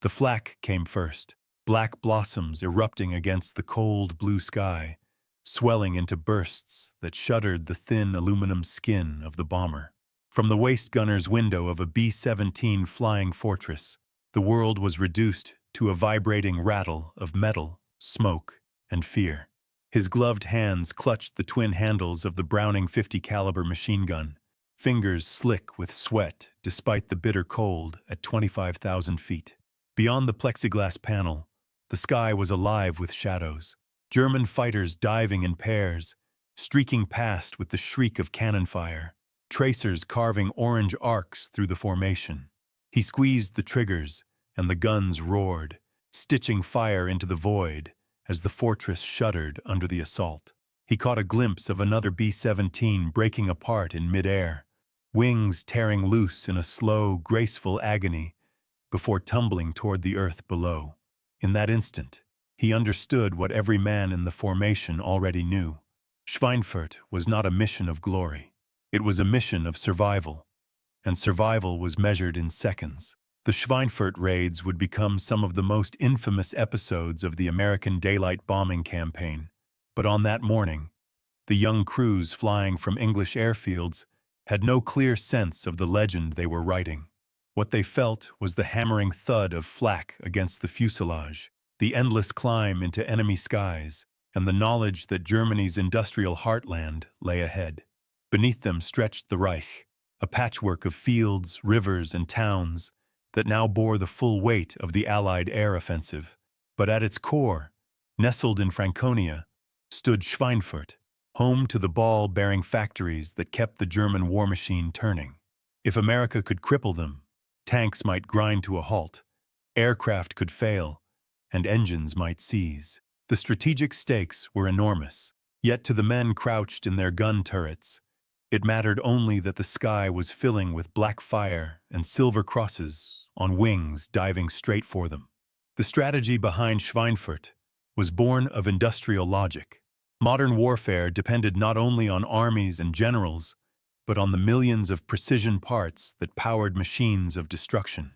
The flak came first, black blossoms erupting against the cold blue sky, swelling into bursts that shuddered the thin aluminum skin of the bomber. From the waist gunner's window of a B-17 flying fortress, the world was reduced to a vibrating rattle of metal, smoke, and fear. His gloved hands clutched the twin handles of the Browning .50 caliber machine gun, fingers slick with sweat despite the bitter cold at 25,000 feet. Beyond the plexiglass panel, the sky was alive with shadows. German fighters diving in pairs, streaking past with the shriek of cannon fire, tracers carving orange arcs through the formation. He squeezed the triggers, and the guns roared, stitching fire into the void as the fortress shuddered under the assault. He caught a glimpse of another B-17 breaking apart in midair, wings tearing loose in a slow, graceful agony before tumbling toward the earth below. In that instant, he understood what every man in the formation already knew. Schweinfurt was not a mission of glory. It was a mission of survival, and survival was measured in seconds. The Schweinfurt raids would become some of the most infamous episodes of the American daylight bombing campaign. But on that morning, the young crews flying from English airfields had no clear sense of the legend they were writing. What they felt was the hammering thud of flak against the fuselage, the endless climb into enemy skies, and the knowledge that Germany's industrial heartland lay ahead. Beneath them stretched the Reich, a patchwork of fields, rivers, and towns that now bore the full weight of the Allied air offensive. But at its core, nestled in Franconia, stood Schweinfurt, home to the ball-bearing factories that kept the German war machine turning. If America could cripple them, tanks might grind to a halt, aircraft could fail, and engines might seize. The strategic stakes were enormous, yet to the men crouched in their gun turrets, it mattered only that the sky was filling with black fire and silver crosses on wings diving straight for them. The strategy behind Schweinfurt was born of industrial logic. Modern warfare depended not only on armies and generals, but on the millions of precision parts that powered machines of destruction.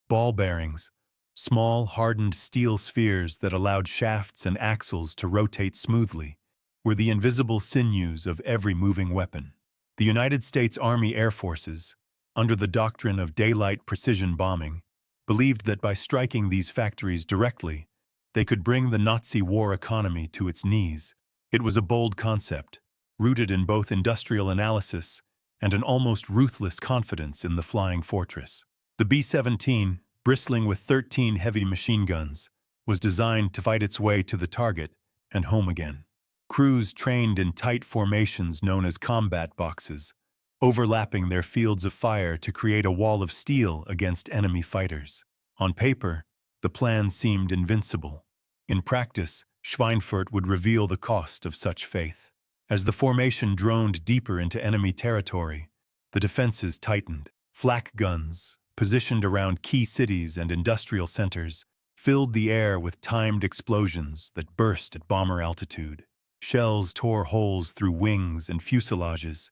Ball bearings, small, hardened steel spheres that allowed shafts and axles to rotate smoothly, were the invisible sinews of every moving weapon. The United States Army Air Forces, under the doctrine of daylight precision bombing, believed that by striking these factories directly, they could bring the Nazi war economy to its knees. It was a bold concept, rooted in both industrial analysis and an almost ruthless confidence in the flying fortress. The B-17, bristling with 13 heavy machine guns, was designed to fight its way to the target and home again. Crews trained in tight formations known as combat boxes, overlapping their fields of fire to create a wall of steel against enemy fighters. On paper, the plan seemed invincible. In practice, Schweinfurt would reveal the cost of such faith. As the formation droned deeper into enemy territory, the defenses tightened. Flak guns, positioned around key cities and industrial centers, filled the air with timed explosions that burst at bomber altitude. Shells tore holes through wings and fuselages,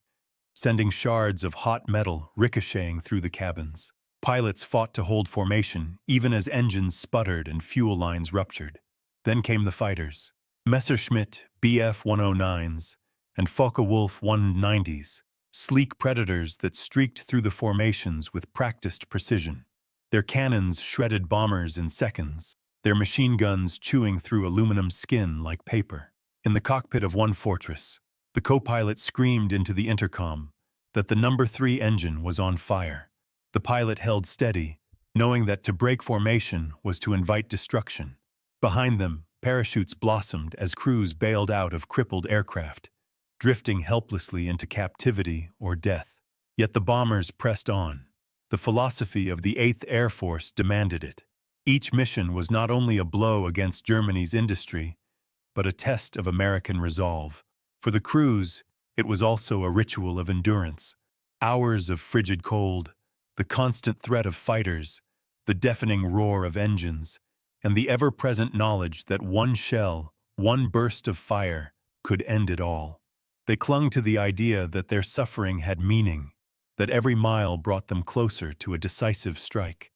sending shards of hot metal ricocheting through the cabins. Pilots fought to hold formation, even as engines sputtered and fuel lines ruptured. Then came the fighters. Messerschmitt Bf-109s and Focke-Wulf 190s, sleek predators that streaked through the formations with practiced precision. Their cannons shredded bombers in seconds, their machine guns chewing through aluminum skin like paper. In the cockpit of one fortress, the co-pilot screamed into the intercom that the number 3 engine was on fire. The pilot held steady, knowing that to break formation was to invite destruction. Behind them, parachutes blossomed as crews bailed out of crippled aircraft, drifting helplessly into captivity or death. Yet the bombers pressed on. The philosophy of the 8th Air Force demanded it. Each mission was not only a blow against Germany's industry, but a test of American resolve. For the crews, it was also a ritual of endurance. Hours of frigid cold, the constant threat of fighters, the deafening roar of engines, and the ever-present knowledge that one shell, one burst of fire, could end it all. They clung to the idea that their suffering had meaning, that every mile brought them closer to a decisive strike.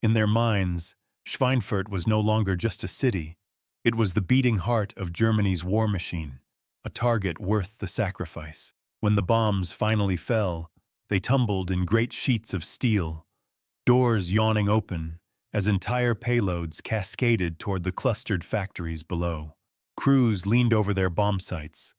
In their minds, Schweinfurt was no longer just a city. It was the beating heart of Germany's war machine, a target worth the sacrifice. When the bombs finally fell, they tumbled in great sheets of steel, doors yawning open as entire payloads cascaded toward the clustered factories below. Crews leaned over their bomb sites,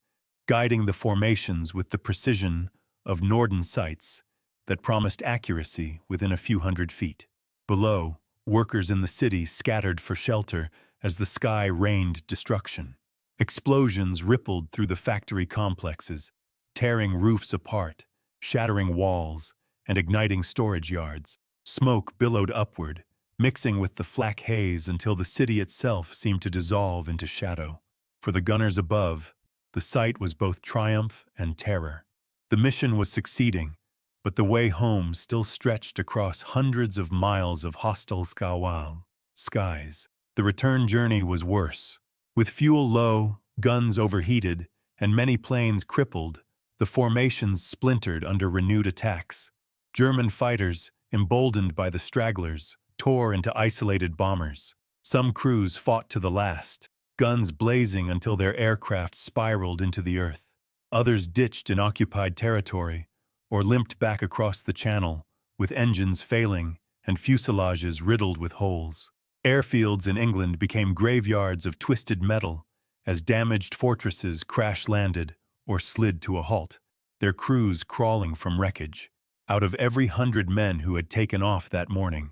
guiding the formations with the precision of Norden sights that promised accuracy within a few hundred feet. Below, workers in the city scattered for shelter as the sky rained destruction. Explosions rippled through the factory complexes, tearing roofs apart, shattering walls, and igniting storage yards. Smoke billowed upward, mixing with the flak haze until the city itself seemed to dissolve into shadow. For the gunners above, the sight was both triumph and terror. The mission was succeeding, but the way home still stretched across hundreds of miles of hostile skies. The return journey was worse. With fuel low, guns overheated, and many planes crippled, the formations splintered under renewed attacks. German fighters, emboldened by the stragglers, tore into isolated bombers. Some crews fought to the last, guns blazing until their aircraft spiraled into the earth. Others ditched in occupied territory, or limped back across the channel, with engines failing and fuselages riddled with holes. Airfields in England became graveyards of twisted metal as damaged fortresses crash-landed or slid to a halt, their crews crawling from wreckage. Out of every 100 men who had taken off that morning,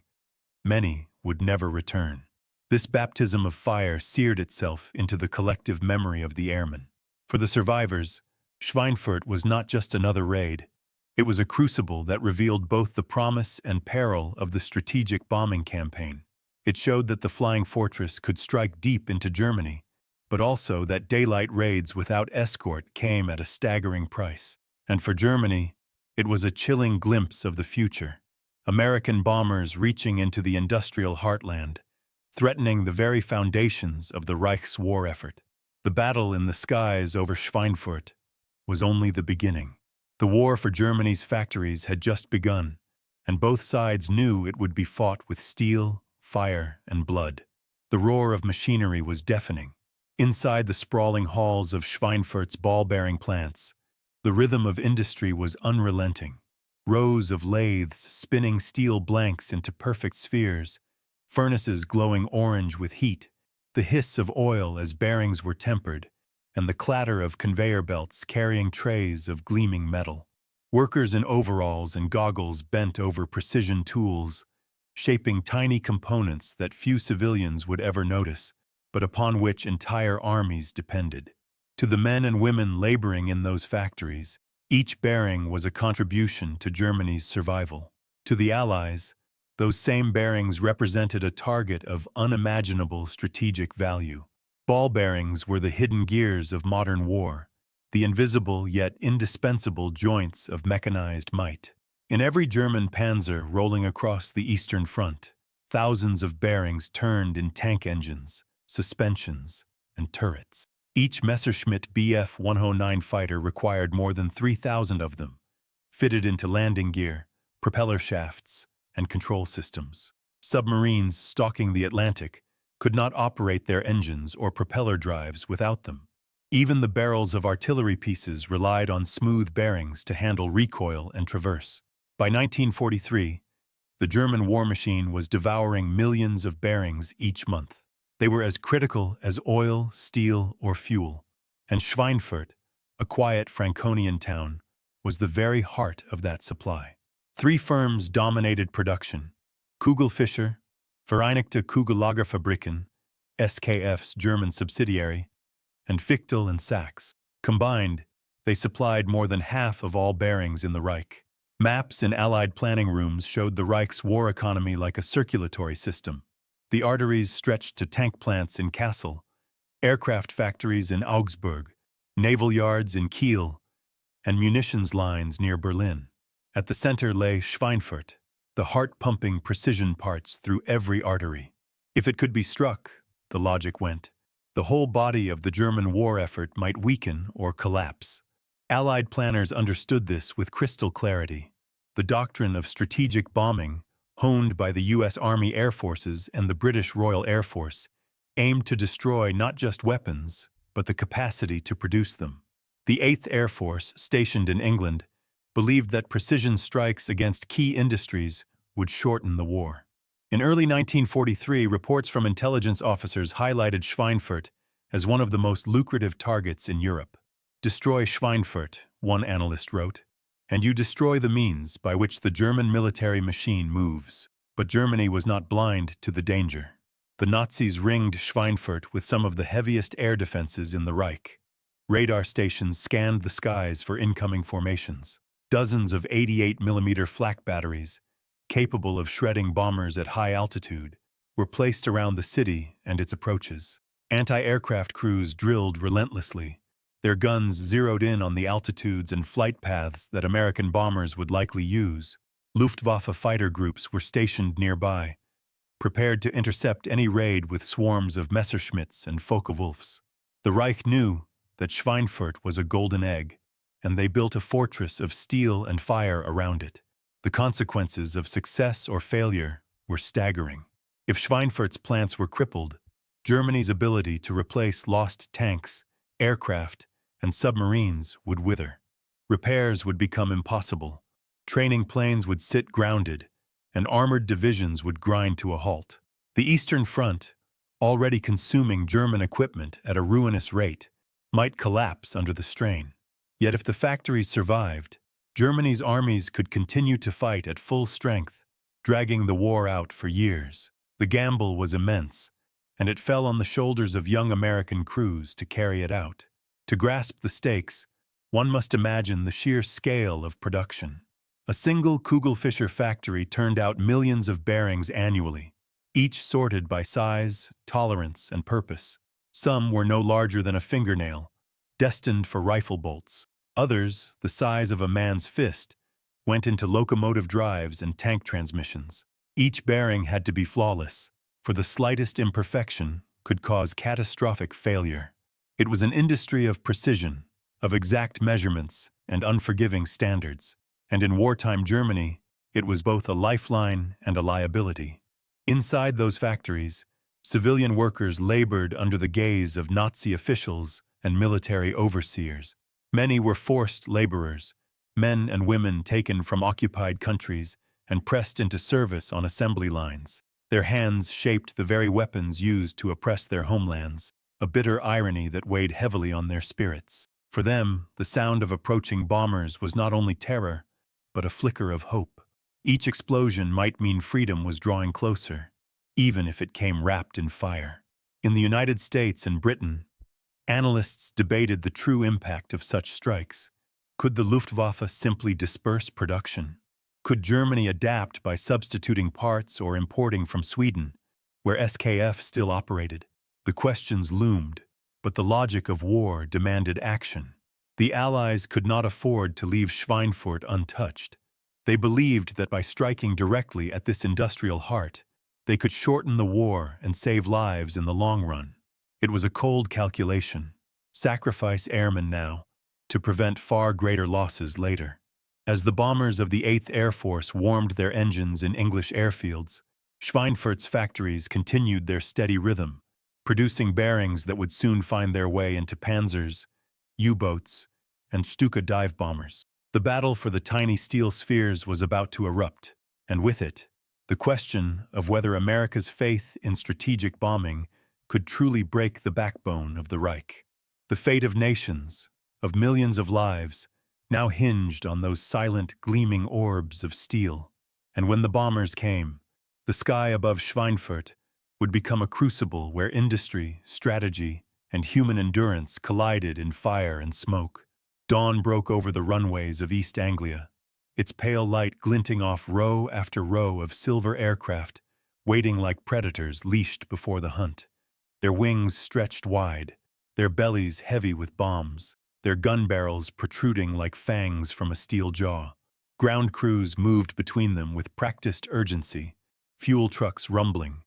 many would never return. This baptism of fire seared itself into the collective memory of the airmen. For the survivors, Schweinfurt was not just another raid. It was a crucible that revealed both the promise and peril of the strategic bombing campaign. It showed that the flying fortress could strike deep into Germany, but also that daylight raids without escort came at a staggering price. And for Germany, it was a chilling glimpse of the future. American bombers reaching into the industrial heartland, threatening the very foundations of the Reich's war effort. The battle in the skies over Schweinfurt was only the beginning. The war for Germany's factories had just begun, and both sides knew it would be fought with steel, fire, and blood. The roar of machinery was deafening. Inside the sprawling halls of Schweinfurt's ball-bearing plants, the rhythm of industry was unrelenting. Rows of lathes spinning steel blanks into perfect spheres, furnaces glowing orange with heat, the hiss of oil as bearings were tempered, and the clatter of conveyor belts carrying trays of gleaming metal. Workers in overalls and goggles bent over precision tools, shaping tiny components that few civilians would ever notice, but upon which entire armies depended. To the men and women laboring in those factories, each bearing was a contribution to Germany's survival. To the Allies, those same bearings represented a target of unimaginable strategic value. Ball bearings were the hidden gears of modern war, the invisible yet indispensable joints of mechanized might. In every German panzer rolling across the Eastern Front, thousands of bearings turned in tank engines, suspensions, and turrets. Each Messerschmitt Bf 109 fighter required more than 3,000 of them, fitted into landing gear, propeller shafts, and control systems. Submarines stalking the Atlantic could not operate their engines or propeller drives without them. Even the barrels of artillery pieces relied on smooth bearings to handle recoil and traverse. By 1943, the German war machine was devouring millions of bearings each month. They were as critical as oil, steel, or fuel. And Schweinfurt, a quiet Franconian town, was the very heart of that supply. 3 firms dominated production: Kugelfischer, Vereinigte Kugellagerfabriken, SKF's German subsidiary, and Fichtel and Sachs. Combined, they supplied more than half of all bearings in the Reich. Maps in Allied planning rooms showed the Reich's war economy like a circulatory system. The arteries stretched to tank plants in Kassel, aircraft factories in Augsburg, naval yards in Kiel, and munitions lines near Berlin. At the center lay Schweinfurt, the heart-pumping precision parts through every artery. If it could be struck, the logic went, the whole body of the German war effort might weaken or collapse. Allied planners understood this with crystal clarity. The doctrine of strategic bombing honed by the U.S. Army Air Forces and the British Royal Air Force, aimed to destroy not just weapons, but the capacity to produce them. The 8th Air Force, stationed in England, believed that precision strikes against key industries would shorten the war. In early 1943, reports from intelligence officers highlighted Schweinfurt as one of the most lucrative targets in Europe. "Destroy Schweinfurt," one analyst wrote, "and you destroy the means by which the German military machine moves." But Germany was not blind to the danger. The Nazis ringed Schweinfurt with some of the heaviest air defenses in the Reich. Radar stations scanned the skies for incoming formations. Dozens of 88mm flak batteries, capable of shredding bombers at high altitude, were placed around the city and its approaches. Anti-aircraft crews drilled relentlessly, their guns zeroed in on the altitudes and flight paths that American bombers would likely use. Luftwaffe fighter groups were stationed nearby, prepared to intercept any raid with swarms of Messerschmitts and Focke-Wulfs. The Reich knew that Schweinfurt was a golden egg, and they built a fortress of steel and fire around it. The consequences of success or failure were staggering. If Schweinfurt's plants were crippled, Germany's ability to replace lost tanks, aircraft, and submarines would wither. Repairs would become impossible. Training planes would sit grounded, and armored divisions would grind to a halt. The Eastern Front, already consuming German equipment at a ruinous rate, might collapse under the strain. Yet if the factories survived, Germany's armies could continue to fight at full strength, dragging the war out for years. The gamble was immense, and it fell on the shoulders of young American crews to carry it out. To grasp the stakes, one must imagine the sheer scale of production. A single Kugelfischer factory turned out millions of bearings annually, each sorted by size, tolerance, and purpose. Some were no larger than a fingernail, destined for rifle bolts. Others, the size of a man's fist, went into locomotive drives and tank transmissions. Each bearing had to be flawless, for the slightest imperfection could cause catastrophic failure. It was an industry of precision, of exact measurements and unforgiving standards, and in wartime Germany, it was both a lifeline and a liability. Inside those factories, civilian workers labored under the gaze of Nazi officials and military overseers. Many were forced laborers, men and women taken from occupied countries and pressed into service on assembly lines. Their hands shaped the very weapons used to oppress their homelands, a bitter irony that weighed heavily on their spirits. For them, the sound of approaching bombers was not only terror, but a flicker of hope. Each explosion might mean freedom was drawing closer, even if it came wrapped in fire. In the United States and Britain, analysts debated the true impact of such strikes. Could the Luftwaffe simply disperse production? Could Germany adapt by substituting parts or importing from Sweden, where SKF still operated? The questions loomed, but the logic of war demanded action. The Allies could not afford to leave Schweinfurt untouched. They believed that by striking directly at this industrial heart, they could shorten the war and save lives in the long run. It was a cold calculation. Sacrifice airmen now, to prevent far greater losses later. As the bombers of the 8th Air Force warmed their engines in English airfields, Schweinfurt's factories continued their steady rhythm, producing bearings that would soon find their way into panzers, U-boats, and Stuka dive bombers. The battle for the tiny steel spheres was about to erupt, and with it, the question of whether America's faith in strategic bombing could truly break the backbone of the Reich. The fate of nations, of millions of lives, now hinged on those silent, gleaming orbs of steel. And when the bombers came, the sky above Schweinfurt would become a crucible where industry, strategy, and human endurance collided in fire and smoke. Dawn broke over the runways of East Anglia, its pale light glinting off row after row of silver aircraft, waiting like predators leashed before the hunt. Their wings stretched wide, their bellies heavy with bombs, their gun barrels protruding like fangs from a steel jaw. Ground crews moved between them with practiced urgency, fuel trucks rumbling,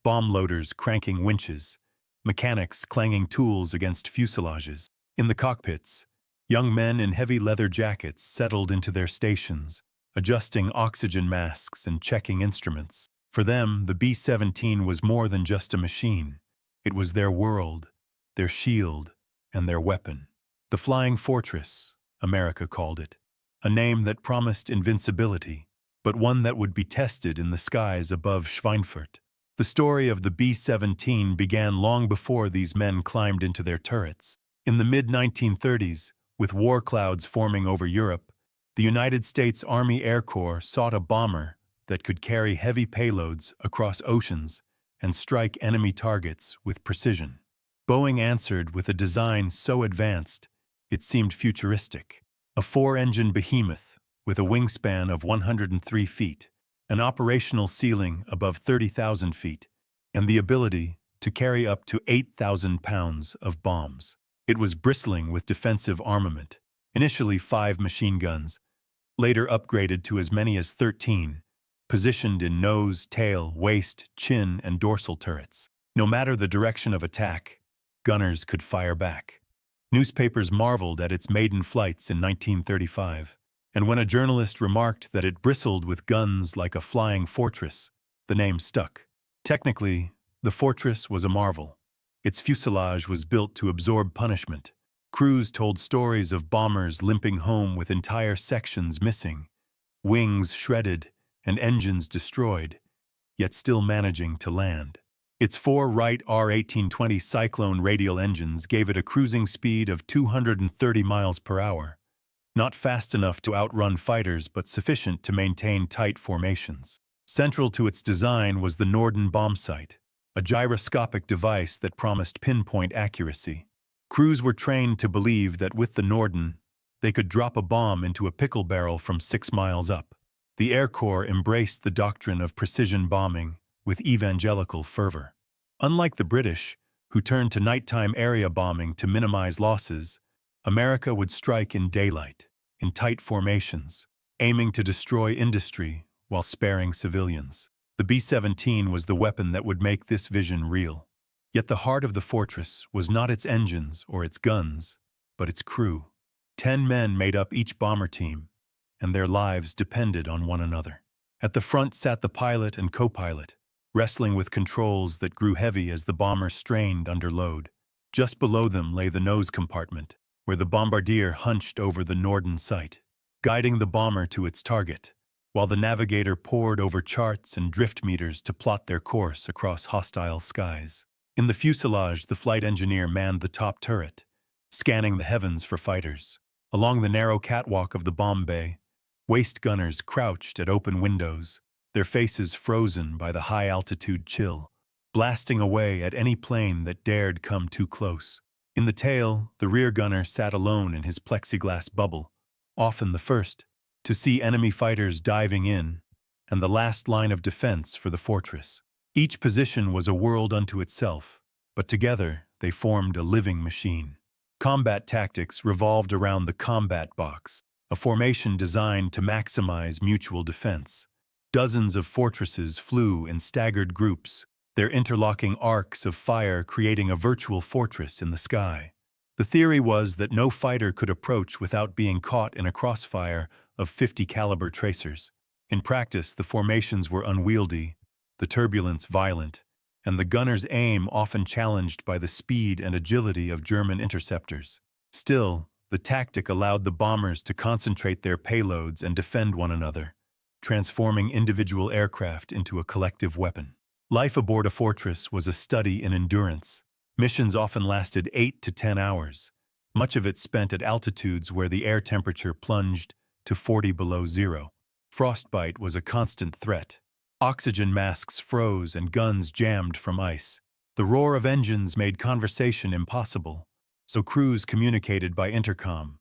bomb loaders cranking winches, mechanics clanging tools against fuselages. In the cockpits, young men in heavy leather jackets settled into their stations, adjusting oxygen masks and checking instruments. For them, the B-17 was more than just a machine. It was their world, their shield, and their weapon. The Flying Fortress, America called it, a name that promised invincibility, but one that would be tested in the skies above Schweinfurt. The story of the B-17 began long before these men climbed into their turrets. In the mid-1930s, with war clouds forming over Europe, the United States Army Air Corps sought a bomber that could carry heavy payloads across oceans and strike enemy targets with precision. Boeing answered with a design so advanced it seemed futuristic. A four-engine behemoth with a wingspan of 103 feet, an operational ceiling above 30,000 feet, and the ability to carry up to 8,000 pounds of bombs. It was bristling with defensive armament, initially 5 machine guns, later upgraded to as many as 13, positioned in nose, tail, waist, chin, and dorsal turrets. No matter the direction of attack, gunners could fire back. Newspapers marveled at its maiden flights in 1935, and when a journalist remarked that it bristled with guns like a flying fortress, the name stuck. Technically, the fortress was a marvel. Its fuselage was built to absorb punishment. Crews told stories of bombers limping home with entire sections missing, wings shredded, and engines destroyed, yet still managing to land. Its 4 Wright R-1820 Cyclone radial engines gave it a cruising speed of 230 miles per hour, not fast enough to outrun fighters but sufficient to maintain tight formations. Central to its design was the Norden bombsight, a gyroscopic device that promised pinpoint accuracy. Crews were trained to believe that with the Norden, they could drop a bomb into a pickle barrel from 6 miles up. The Air Corps embraced the doctrine of precision bombing with evangelical fervor. Unlike the British, who turned to nighttime area bombing to minimize losses, America would strike in daylight, in tight formations, aiming to destroy industry while sparing civilians. The B-17 was the weapon that would make this vision real. Yet the heart of the fortress was not its engines or its guns, but its crew. 10 men made up each bomber team, and their lives depended on one another. At the front sat the pilot and co-pilot, wrestling with controls that grew heavy as the bomber strained under load. Just below them lay the nose compartment, where the bombardier hunched over the Norden sight, guiding the bomber to its target, while the navigator pored over charts and drift meters to plot their course across hostile skies. In the fuselage, the flight engineer manned the top turret, scanning the heavens for fighters. Along the narrow catwalk of the bomb bay, waist gunners crouched at open windows, their faces frozen by the high-altitude chill, blasting away at any plane that dared come too close. In the tail, the rear gunner sat alone in his plexiglass bubble, often the first to see enemy fighters diving in, and the last line of defense for the fortress. Each position was a world unto itself, but together they formed a living machine. Combat tactics revolved around the combat box, a formation designed to maximize mutual defense. Dozens of fortresses flew in staggered groups, their interlocking arcs of fire creating a virtual fortress in the sky. The theory was that no fighter could approach without being caught in a crossfire of 50 caliber tracers. In practice, the formations were unwieldy, the turbulence violent, and the gunner's aim often challenged by the speed and agility of German interceptors. Still, the tactic allowed the bombers to concentrate their payloads and defend one another, transforming individual aircraft into a collective weapon. Life aboard a fortress was a study in endurance. Missions often lasted 8 to 10 hours, much of it spent at altitudes where the air temperature plunged to 40 below zero. Frostbite was a constant threat. Oxygen masks froze and guns jammed from ice. The roar of engines made conversation impossible, so crews communicated by intercom,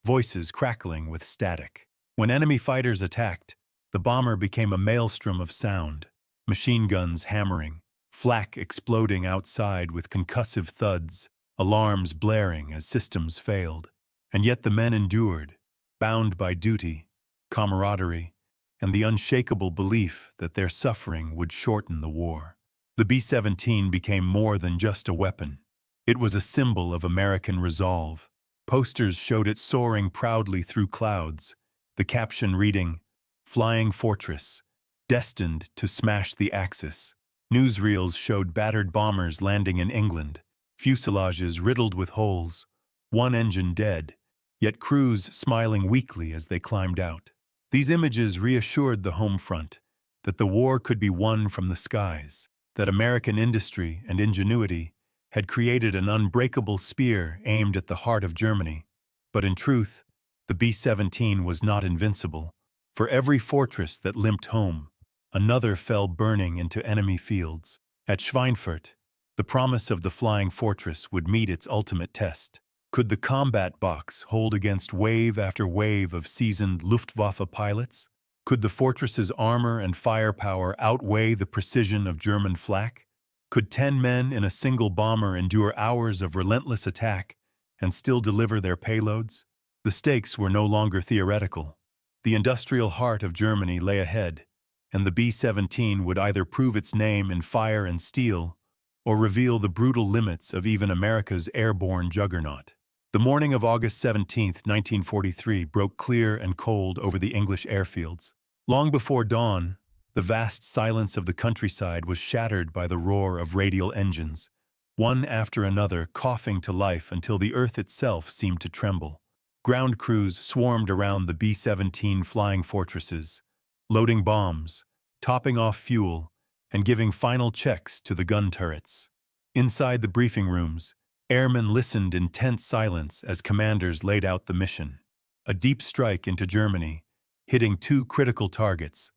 voices crackling with static. When enemy fighters attacked, the bomber became a maelstrom of sound, machine guns hammering, flak exploding outside with concussive thuds, alarms blaring as systems failed. And yet the men endured, bound by duty, camaraderie, and the unshakable belief that their suffering would shorten the war. The B-17 became more than just a weapon. It was a symbol of American resolve. Posters showed it soaring proudly through clouds, the caption reading, flying fortress, destined to smash the Axis. Newsreels showed battered bombers landing in England, fuselages riddled with holes, one engine dead, yet crews smiling weakly as they climbed out. These images reassured the home front that the war could be won from the skies, that American industry and ingenuity had created an unbreakable spear aimed at the heart of Germany. But in truth, the B-17 was not invincible. For every fortress that limped home, another fell burning into enemy fields. At Schweinfurt, the promise of the flying fortress would meet its ultimate test. Could the combat box hold against wave after wave of seasoned Luftwaffe pilots? Could the fortress's armor and firepower outweigh the precision of German flak? Could 10 men in a single bomber endure hours of relentless attack and still deliver their payloads? The stakes were no longer theoretical. The industrial heart of Germany lay ahead, and the B-17 would either prove its name in fire and steel or reveal the brutal limits of even America's airborne juggernaut. The morning of August 17, 1943, broke clear and cold over the English airfields. Long before dawn, the vast silence of the countryside was shattered by the roar of radial engines, one after another coughing to life until the earth itself seemed to tremble. Ground crews swarmed around the B-17 flying fortresses, loading bombs, topping off fuel, and giving final checks to the gun turrets. Inside the briefing rooms, airmen listened in tense silence as commanders laid out the mission. A deep strike into Germany, hitting two critical targets: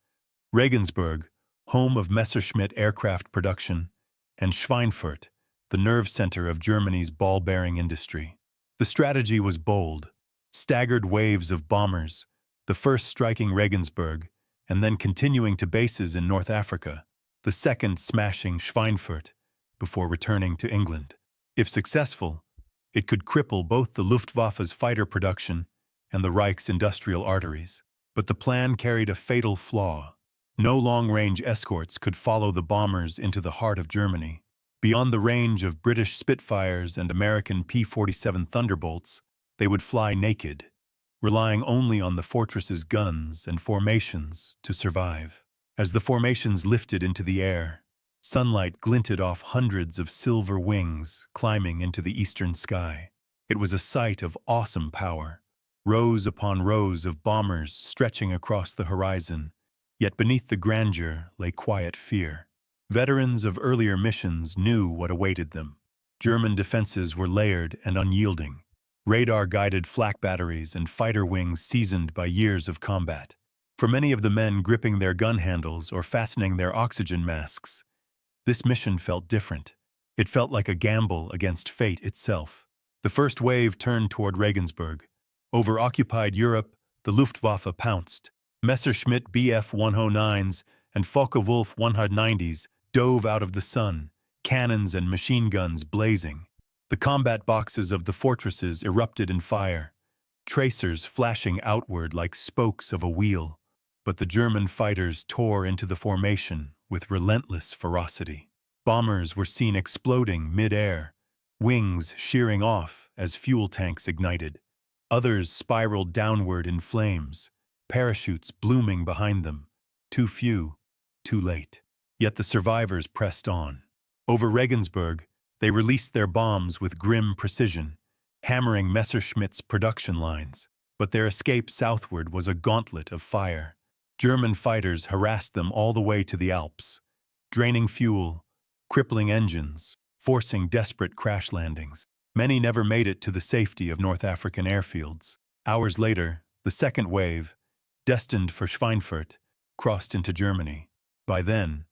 Regensburg, home of Messerschmitt aircraft production, and Schweinfurt, the nerve center of Germany's ball-bearing industry. The strategy was bold: staggered waves of bombers, the first striking Regensburg, and then continuing to bases in North Africa, the second smashing Schweinfurt, before returning to England. If successful, it could cripple both the Luftwaffe's fighter production and the Reich's industrial arteries. But the plan carried a fatal flaw. No long-range escorts could follow the bombers into the heart of Germany. Beyond the range of British Spitfires and American P-47 Thunderbolts, they would fly naked, relying only on the fortress's guns and formations to survive. As the formations lifted into the air, sunlight glinted off hundreds of silver wings climbing into the eastern sky. It was a sight of awesome power. Rows upon rows of bombers stretching across the horizon, yet beneath the grandeur lay quiet fear. Veterans of earlier missions knew what awaited them. German defenses were layered and unyielding, radar-guided flak batteries and fighter wings seasoned by years of combat. For many of the men gripping their gun handles or fastening their oxygen masks, this mission felt different. It felt like a gamble against fate itself. The first wave turned toward Regensburg. Over occupied Europe, the Luftwaffe pounced. Messerschmitt Bf-109s and Focke-Wulf 190s dove out of the sun, cannons and machine guns blazing. The combat boxes of the fortresses erupted in fire, tracers flashing outward like spokes of a wheel. But the German fighters tore into the formation with relentless ferocity. Bombers were seen exploding mid-air, wings shearing off as fuel tanks ignited. Others spiraled downward in flames, parachutes blooming behind them. Too few, too late. Yet the survivors pressed on. Over Regensburg, they released their bombs with grim precision, hammering Messerschmitt's production lines. But their escape southward was a gauntlet of fire. German fighters harassed them all the way to the Alps, draining fuel, crippling engines, forcing desperate crash landings. Many never made it to the safety of North African airfields. Hours later, the second wave, destined for Schweinfurt, crossed into Germany. By then,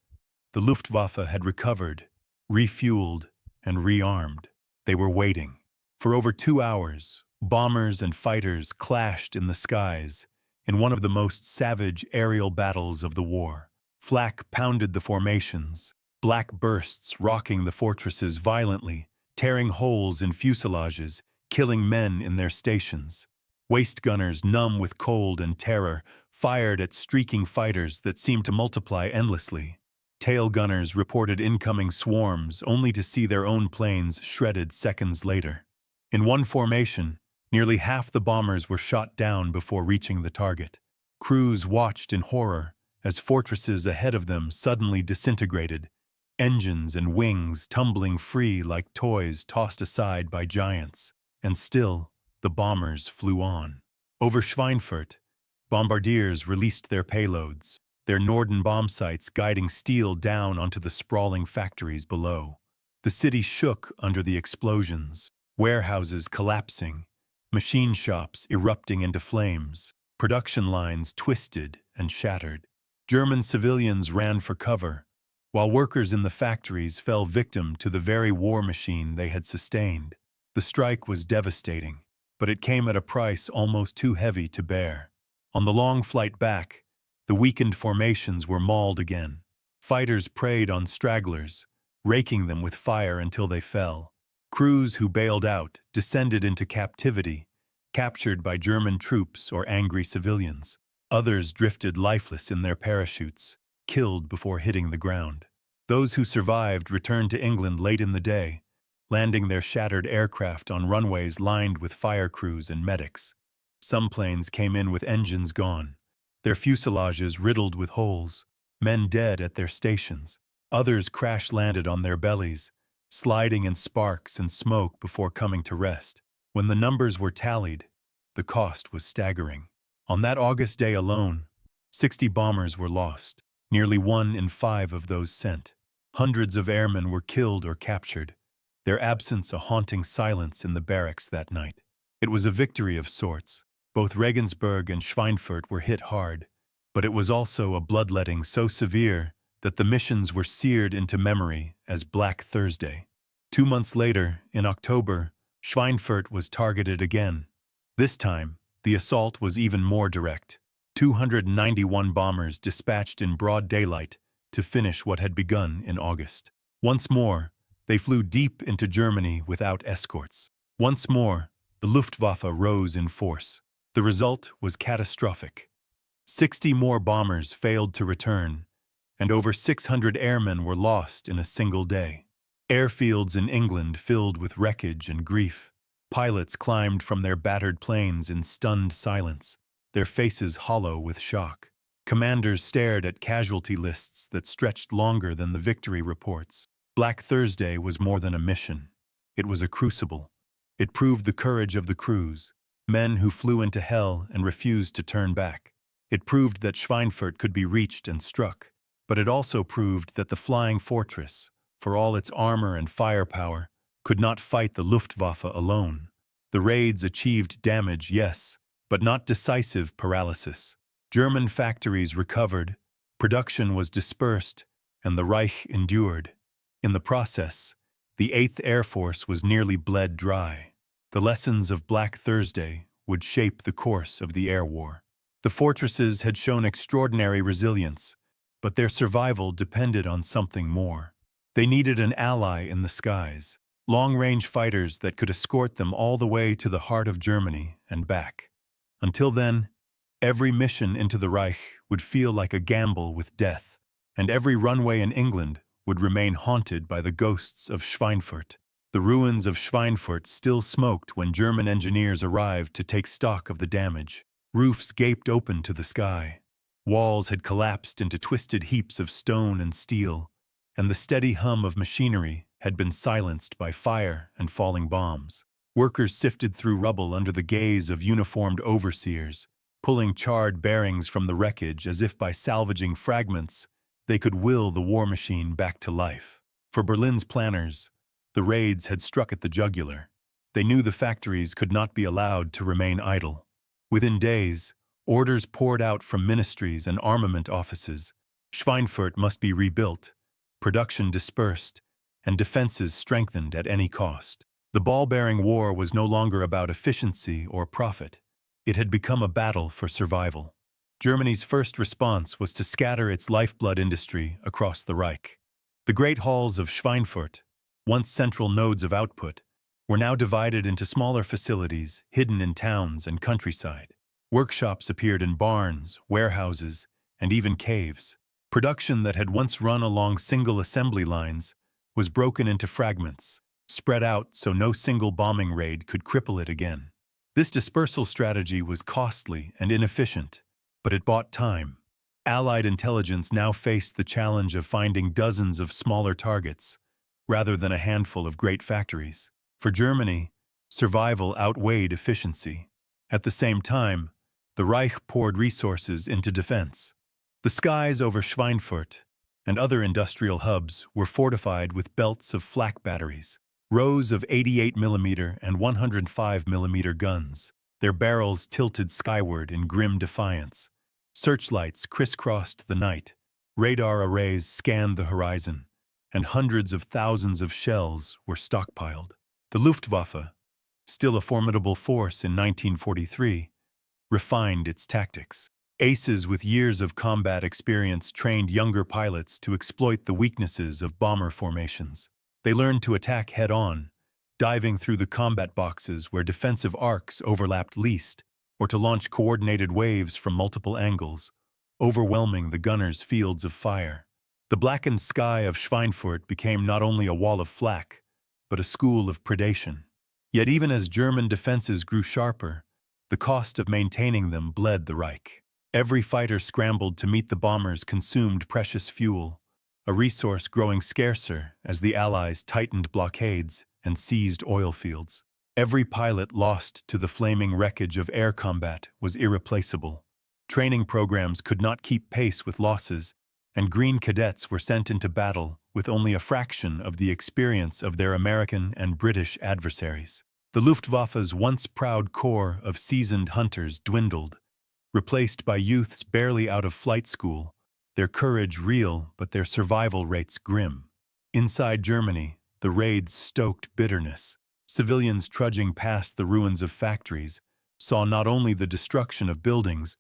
the Luftwaffe had recovered, refueled, and rearmed. They were waiting. For over 2 hours, bombers and fighters clashed in the skies in one of the most savage aerial battles of the war. Flak pounded the formations, black bursts rocking the fortresses violently, tearing holes in fuselages, killing men in their stations. Waist gunners, numb with cold and terror, fired at streaking fighters that seemed to multiply endlessly. Tail gunners reported incoming swarms only to see their own planes shredded seconds later. In one formation, nearly half the bombers were shot down before reaching the target. Crews watched in horror as fortresses ahead of them suddenly disintegrated, engines and wings tumbling free like toys tossed aside by giants. And still, the bombers flew on. Over Schweinfurt, bombardiers released their payloads, their Norden bomb sights guiding steel down onto the sprawling factories below. The city shook under the explosions, warehouses collapsing, machine shops erupting into flames, production lines twisted and shattered. German civilians ran for cover, while workers in the factories fell victim to the very war machine they had sustained. The strike was devastating, but it came at a price almost too heavy to bear. On the long flight back, the weakened formations were mauled again. Fighters preyed on stragglers, raking them with fire until they fell. Crews who bailed out descended into captivity, captured by German troops or angry civilians. Others drifted lifeless in their parachutes, killed before hitting the ground. Those who survived returned to England late in the day, landing their shattered aircraft on runways lined with fire crews and medics. Some planes came in with engines gone, their fuselages riddled with holes, men dead at their stations. Others crash-landed on their bellies, sliding in sparks and smoke before coming to rest. When the numbers were tallied, the cost was staggering. On that August day alone, 60 bombers were lost, nearly 1 in 5 of those sent. Hundreds of airmen were killed or captured, their absence a haunting silence in the barracks that night. It was a victory of sorts. Both Regensburg and Schweinfurt were hit hard, but it was also a bloodletting so severe that the missions were seared into memory as Black Thursday. 2 months later, in October, Schweinfurt was targeted again. This time, the assault was even more direct. 291 bombers dispatched in broad daylight to finish what had begun in August. Once more, they flew deep into Germany without escorts. Once more, the Luftwaffe rose in force. The result was catastrophic. 60 more bombers failed to return, and over 600 airmen were lost in a single day. Airfields in England filled with wreckage and grief. Pilots climbed from their battered planes in stunned silence, their faces hollow with shock. Commanders stared at casualty lists that stretched longer than the victory reports. Black Thursday was more than a mission. It was a crucible. It proved the courage of the crews, men who flew into hell and refused to turn back. It proved that Schweinfurt could be reached and struck, but it also proved that the flying fortress, for all its armor and firepower, could not fight the Luftwaffe alone. The raids achieved damage, yes, but not decisive paralysis. German factories recovered, production was dispersed, and the Reich endured. In the process, the 8th Air Force was nearly bled dry. The lessons of Black Thursday would shape the course of the air war. The fortresses had shown extraordinary resilience, but their survival depended on something more. They needed an ally in the skies, long-range fighters that could escort them all the way to the heart of Germany and back. Until then, every mission into the Reich would feel like a gamble with death, and every runway in England would remain haunted by the ghosts of Schweinfurt. The ruins of Schweinfurt still smoked when German engineers arrived to take stock of the damage. Roofs gaped open to the sky. Walls had collapsed into twisted heaps of stone and steel, and the steady hum of machinery had been silenced by fire and falling bombs. Workers sifted through rubble under the gaze of uniformed overseers, pulling charred bearings from the wreckage as if by salvaging fragments they could will the war machine back to life. For Berlin's planners, the raids had struck at the jugular. They knew the factories could not be allowed to remain idle. Within days, orders poured out from ministries and armament offices. Schweinfurt must be rebuilt, production dispersed, and defenses strengthened at any cost. The ball-bearing war was no longer about efficiency or profit. It had become a battle for survival. Germany's first response was to scatter its lifeblood industry across the Reich. The great halls of Schweinfurt, once central nodes of output, were now divided into smaller facilities hidden in towns and countryside. Workshops appeared in barns, warehouses, and even caves. Production that had once run along single assembly lines was broken into fragments, spread out so no single bombing raid could cripple it again. This dispersal strategy was costly and inefficient, But it bought time. Allied intelligence now faced the challenge of finding dozens of smaller targets, rather than a handful of great factories. For Germany, survival outweighed efficiency. At the same time, the Reich poured resources into defense. The skies over Schweinfurt and other industrial hubs were fortified with belts of flak batteries, rows of 88mm and 105mm guns, their barrels tilted skyward in grim defiance. Searchlights crisscrossed the night, radar arrays scanned the horizon, and hundreds of thousands of shells were stockpiled. The Luftwaffe, still a formidable force in 1943, refined its tactics. Aces with years of combat experience trained younger pilots to exploit the weaknesses of bomber formations. They learned to attack head-on, diving through the combat boxes where defensive arcs overlapped least, or to launch coordinated waves from multiple angles, overwhelming the gunners' fields of fire. The blackened sky of Schweinfurt became not only a wall of flak, but a school of predation. Yet even as German defenses grew sharper, the cost of maintaining them bled the Reich. Every fighter scrambled to meet the bombers' consumed precious fuel, a resource growing scarcer as the Allies tightened blockades and seized oil fields. Every pilot lost to the flaming wreckage of air combat was irreplaceable. Training programs could not keep pace with losses, and Green cadets were sent into battle with only a fraction of the experience of their American and British adversaries. The Luftwaffe's once proud corps of seasoned hunters dwindled, replaced by youths barely out of flight school, their courage real but their survival rates grim. Inside Germany, the raids stoked bitterness. Civilians trudging past the ruins of factories saw not only the destruction of buildings,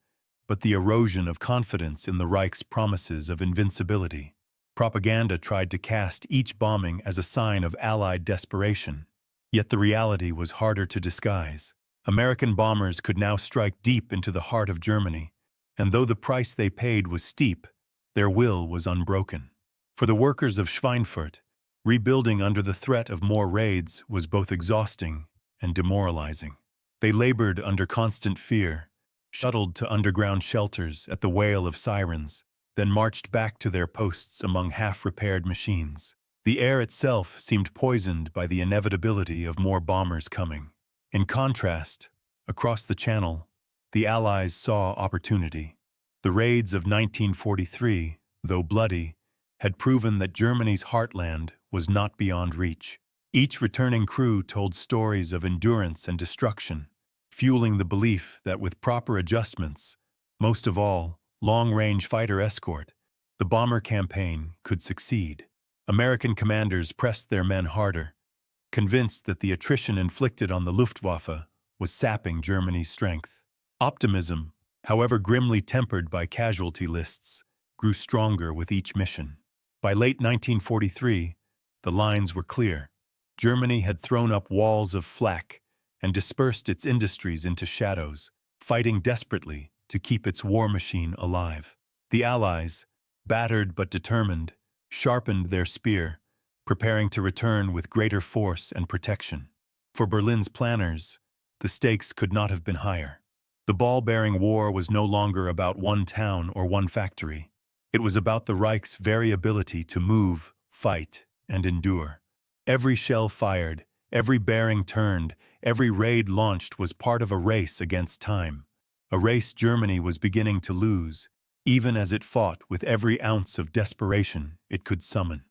but the erosion of confidence in the Reich's promises of invincibility. Propaganda tried to cast each bombing as a sign of Allied desperation. Yet the reality was harder to disguise. American bombers could now strike deep into the heart of Germany, and though the price they paid was steep, their will was unbroken. For the workers of Schweinfurt, rebuilding under the threat of more raids was both exhausting and demoralizing. They labored under constant fear, shuttled to underground shelters at the wail of sirens, then marched back to their posts among half-repaired machines. The air itself seemed poisoned by the inevitability of more bombers coming. In contrast, across the Channel, the Allies saw opportunity. The raids of 1943, though bloody, had proven that Germany's heartland was not beyond reach. Each returning crew told stories of endurance and destruction, fueling the belief that with proper adjustments, most of all, long-range fighter escort, the bomber campaign could succeed. American commanders pressed their men harder, convinced that the attrition inflicted on the Luftwaffe was sapping Germany's strength. Optimism, however grimly tempered by casualty lists, grew stronger with each mission. By late 1943, the lines were clear. Germany had thrown up walls of flak and dispersed its industries into shadows, fighting desperately to keep its war machine alive. The Allies, battered but determined, sharpened their spear, preparing to return with greater force and protection. For Berlin's planners, the stakes could not have been higher. The ball-bearing war was no longer about one town or one factory. It was about the Reich's very ability to move, fight, and endure. Every shell fired, every bearing turned, every raid launched was part of a race against time. A race Germany was beginning to lose, even as it fought with every ounce of desperation it could summon.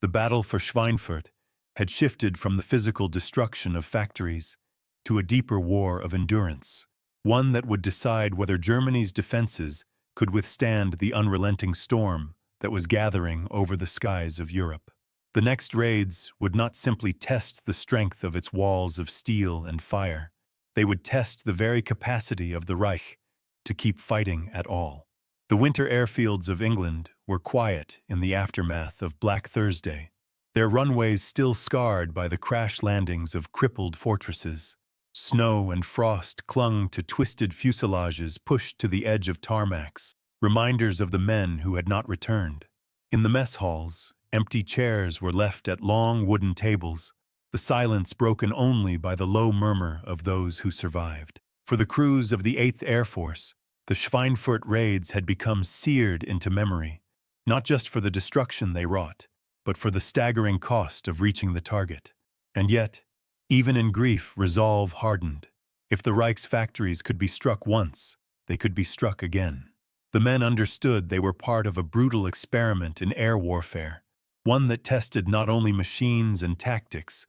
The battle for Schweinfurt had shifted from the physical destruction of factories to a deeper war of endurance, one that would decide whether Germany's defenses could withstand the unrelenting storm that was gathering over the skies of Europe. The next raids would not simply test the strength of its walls of steel and fire. They would test the very capacity of the Reich to keep fighting at all. The winter airfields of England were quiet in the aftermath of Black Thursday, their runways still scarred by the crash landings of crippled fortresses. Snow and frost clung to twisted fuselages pushed to the edge of tarmacs, reminders of the men who had not returned. In the mess halls, empty chairs were left at long wooden tables, the silence broken only by the low murmur of those who survived. For the crews of the 8th Air Force, The Schweinfurt raids had become seared into memory, not just for the destruction they wrought, but for the staggering cost of reaching the target. And yet, even in grief, resolve hardened. If the Reich's factories could be struck once, they could be struck again. The men understood they were part of a brutal experiment in air warfare, one that tested not only machines and tactics,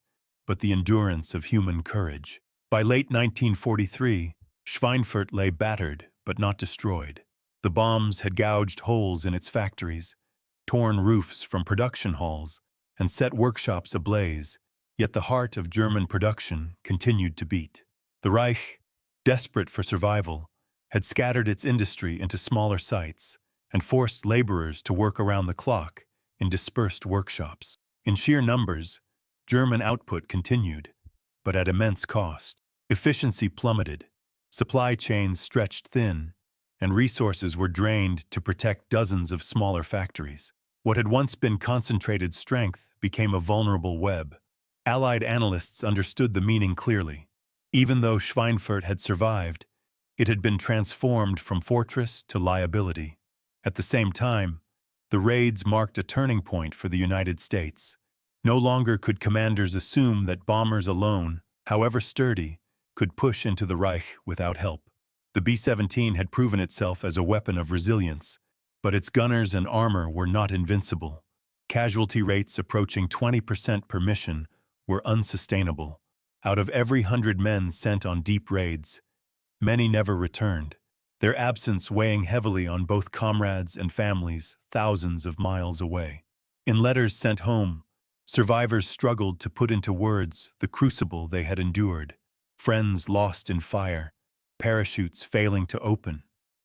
but the endurance of human courage. By late 1943, Schweinfurt lay battered but not destroyed. The bombs had gouged holes in its factories, torn roofs from production halls, and set workshops ablaze, yet the heart of German production continued to beat. The Reich, desperate for survival, had scattered its industry into smaller sites and forced laborers to work around the clock in dispersed workshops. In sheer numbers, German output continued, but at immense cost. Efficiency plummeted, supply chains stretched thin, and resources were drained to protect dozens of smaller factories. What had once been concentrated strength became a vulnerable web. Allied analysts understood the meaning clearly. Even though Schweinfurt had survived, it had been transformed from fortress to liability. At the same time, the raids marked a turning point for the United States. No longer could commanders assume that bombers alone, however sturdy, could push into the Reich without help. The B-17 had proven itself as a weapon of resilience, but its gunners and armor were not invincible. Casualty rates approaching 20% per mission were unsustainable. Out of every 100 men sent on deep raids, many never returned, their absence weighing heavily on both comrades and families thousands of miles away. In letters sent home, survivors struggled to put into words the crucible they had endured. Friends lost in fire, parachutes failing to open,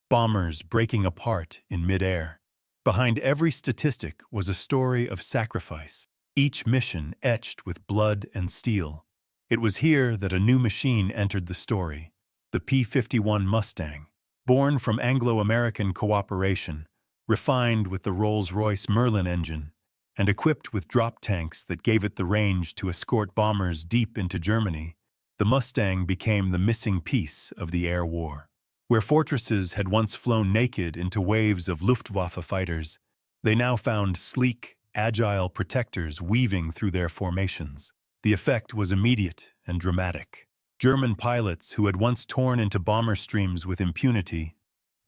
bombers breaking apart in midair. Behind every statistic was a story of sacrifice, each mission etched with blood and steel. It was here that a new machine entered the story, the P-51 Mustang. Born from Anglo-American cooperation, refined with the Rolls-Royce Merlin engine, and equipped with drop tanks that gave it the range to escort bombers deep into Germany, the Mustang became the missing piece of the air war. Where fortresses had once flown naked into waves of Luftwaffe fighters, they now found sleek, agile protectors weaving through their formations. The effect was immediate and dramatic. German pilots who had once torn into bomber streams with impunity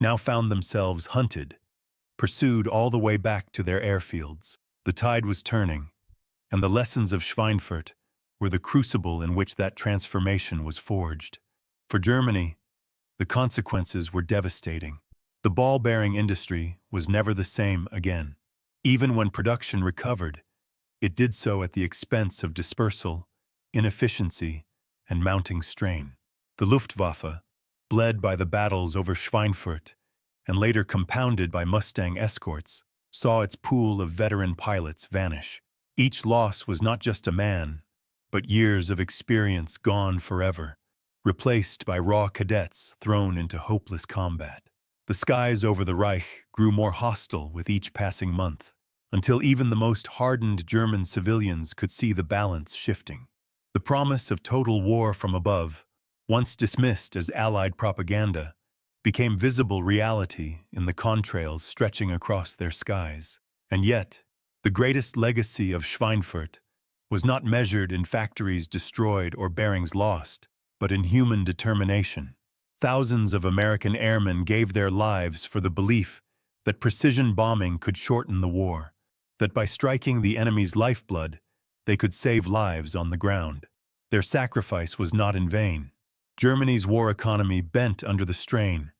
now found themselves hunted, pursued all the way back to their airfields. The tide was turning, and the lessons of Schweinfurt were the crucible in which that transformation was forged. For Germany, the consequences were devastating. The ball-bearing industry was never the same again. Even when production recovered, it did so at the expense of dispersal, inefficiency, and mounting strain. The Luftwaffe, bled by the battles over Schweinfurt and later compounded by Mustang escorts, saw its pool of veteran pilots vanish. Each loss was not just a man, but years of experience gone forever, replaced by raw cadets thrown into hopeless combat. The skies over the Reich grew more hostile with each passing month, until even the most hardened German civilians could see the balance shifting. The promise of total war from above, once dismissed as Allied propaganda, became visible reality in the contrails stretching across their skies. And yet, the greatest legacy of Schweinfurt was not measured in factories destroyed or bearings lost, but in human determination. Thousands of American airmen gave their lives for the belief that precision bombing could shorten the war, that by striking the enemy's lifeblood, they could save lives on the ground. Their sacrifice was not in vain. Germany's war economy bent under the strain,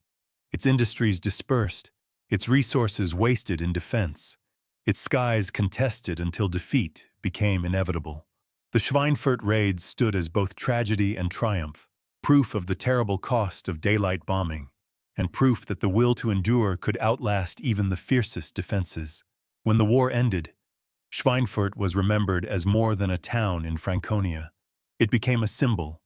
its industries dispersed, its resources wasted in defense, its skies contested until defeat became inevitable. The Schweinfurt raids stood as both tragedy and triumph, proof of the terrible cost of daylight bombing, and proof that the will to endure could outlast even the fiercest defenses. When the war ended, Schweinfurt was remembered as more than a town in Franconia. It became a symbol,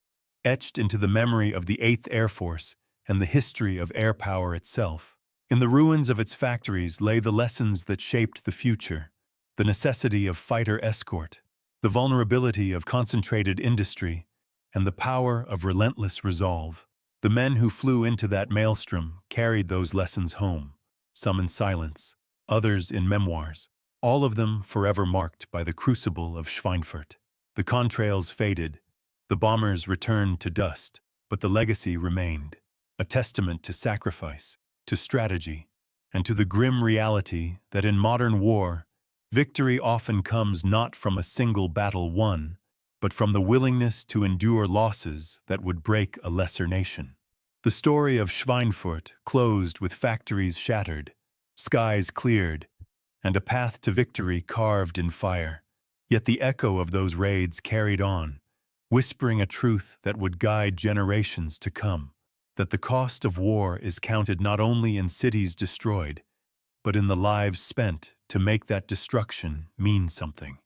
etched into the memory of the 8th Air Force and the history of air power itself. In the ruins of its factories lay the lessons that shaped the future, the necessity of fighter escort, the vulnerability of concentrated industry, and the power of relentless resolve. The men who flew into that maelstrom carried those lessons home, some in silence, others in memoirs, all of them forever marked by the crucible of Schweinfurt. The contrails faded, the bombers returned to dust, but the legacy remained, a testament to sacrifice, to strategy, and to the grim reality that in modern war, victory often comes not from a single battle won, but from the willingness to endure losses that would break a lesser nation. The story of Schweinfurt closed with factories shattered, skies cleared, and a path to victory carved in fire. Yet the echo of those raids carried on, whispering a truth that would guide generations to come, that the cost of war is counted not only in cities destroyed, but in the lives spent to make that destruction mean something.